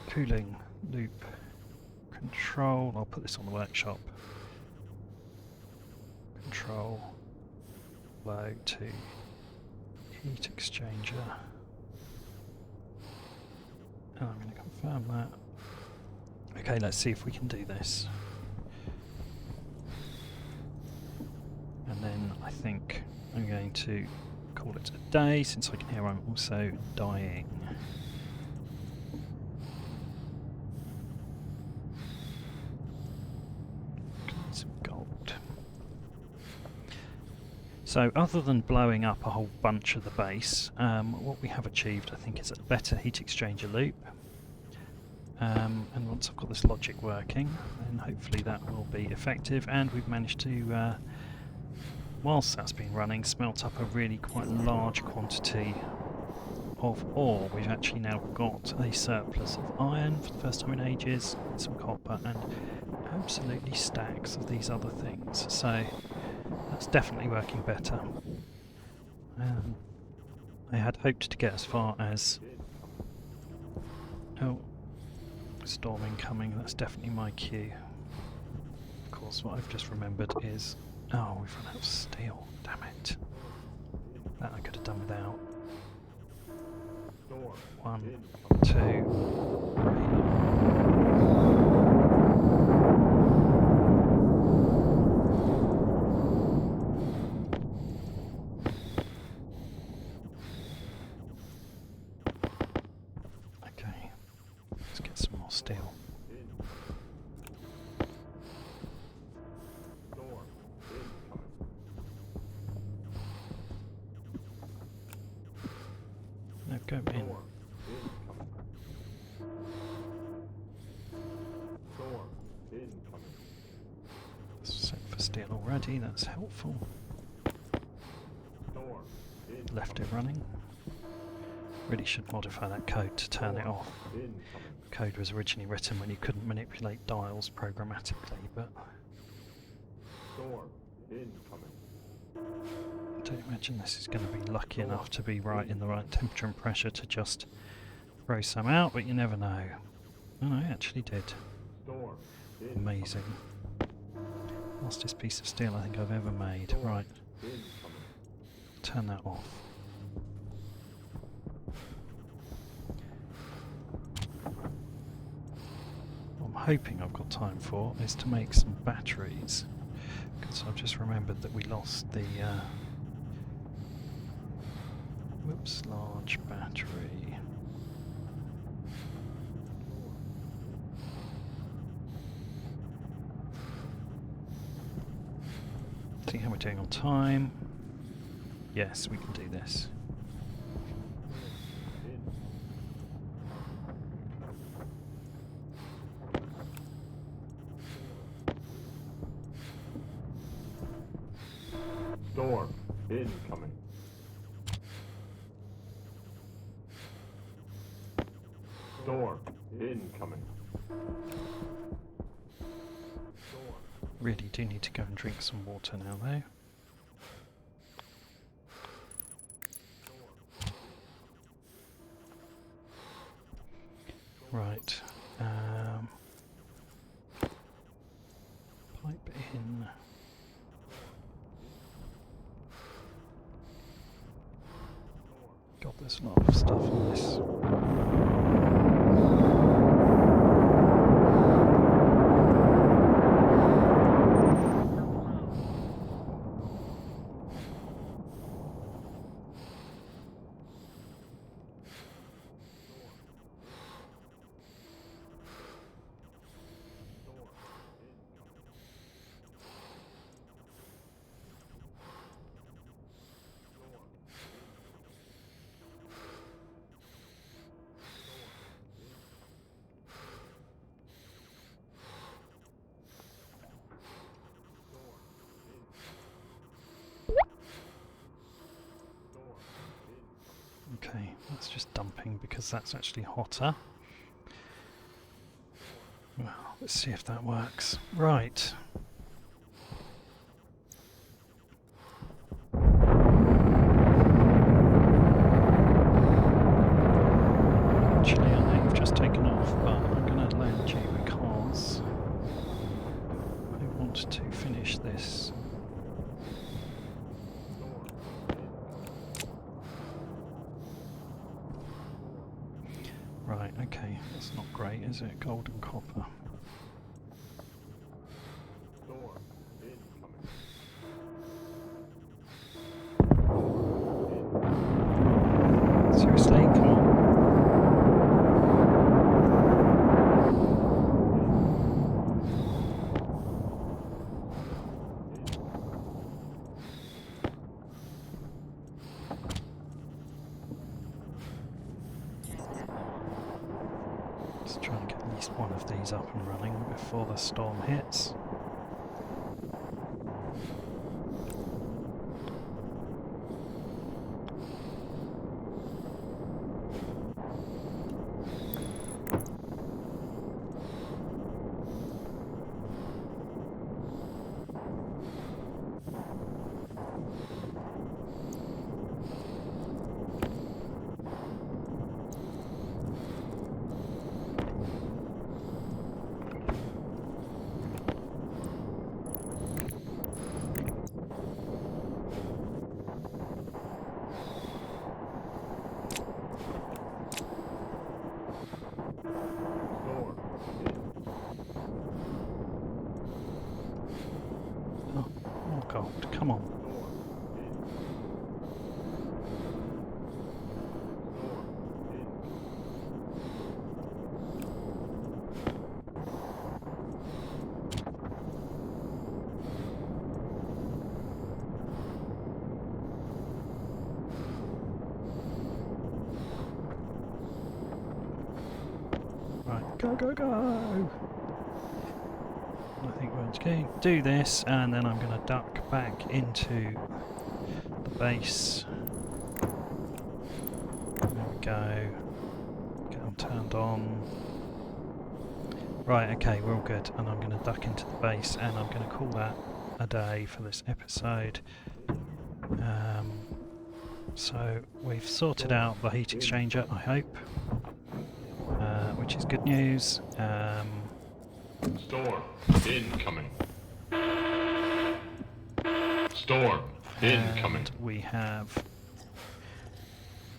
cooling loop control. I'll put this on the workshop. Control load to heat exchanger. And I'm going to confirm that. Okay, let's see if we can do this. And then I think I'm going to call it a day, since I can hear I'm also dying. Some gold. So other than blowing up a whole bunch of the base, what we have achieved I think is a better heat exchanger loop. And once I've got this logic working, then hopefully that will be effective, and we've managed to whilst that's been running, smelt up a really quite large quantity of ore. We've actually now got a surplus of iron for the first time in ages, some copper, and absolutely stacks of these other things. So that's definitely working better. I had hoped to get as far as... Oh, storm incoming, that's definitely my cue. Of course, what I've just remembered is... Oh, we've run out of steel. Damn it. That I could have done without. 1, 2, 3. Okay. Let's get some more steel. Go in. Set for steel already, that's helpful. Left it running. Really should modify that code to turn it off. The code was originally written when you couldn't manipulate dials programmatically, but I don't imagine this is going to be lucky enough to be right in the right temperature and pressure to just throw some out, but you never know. Oh no, it actually did. Amazing. Fastest piece of steel I think I've ever made. Right. Turn that off. What I'm hoping I've got time for is to make some batteries. So I've just remembered that we lost the whoops, large battery. See how we're doing on time. Yes, we can do this. Storm incoming. Storm incoming. Really do need to go and drink some water now though. Right. Pipe in. God, there's a lot of stuff on this. Okay, that's just dumping because that's actually hotter. Well, let's see if that works. Right. Actually, I know you've just taken off, but I'm going to land you because I want to finish this. Right, okay, that's not great, is it? Gold and copper. Storm incoming. Seriously? Come on. Let's try and get at least one of these up and running before the storm hits. Storm Oh gold, come on. Right, go, go, go! I think we're just going to do this, and then I'm going to duck back into the base. There we go. Get them turned on. Right, okay, we're all good, and I'm going to duck into the base, and I'm going to call that a day for this episode. So we've sorted out the heat exchanger, I hope, which is good news. Storm incoming. Storm incoming. And we have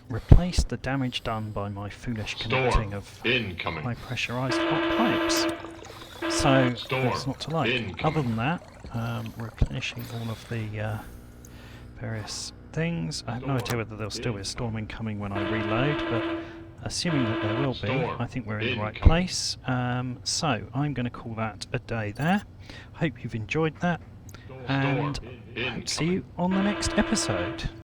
replaced the damage done by my foolish connecting Storm of incoming. high pressurized hot pipes. So Storm that's not to like. incoming. Other than that, replenishing all of the various things. I have no idea whether there'll still be a storm incoming when I reload, but assuming that there will be, Storm I think we're in the right incoming. place. So I'm going to call that a day there. Hope you've enjoyed that, and Storm I hope to see incoming. you on the next episode.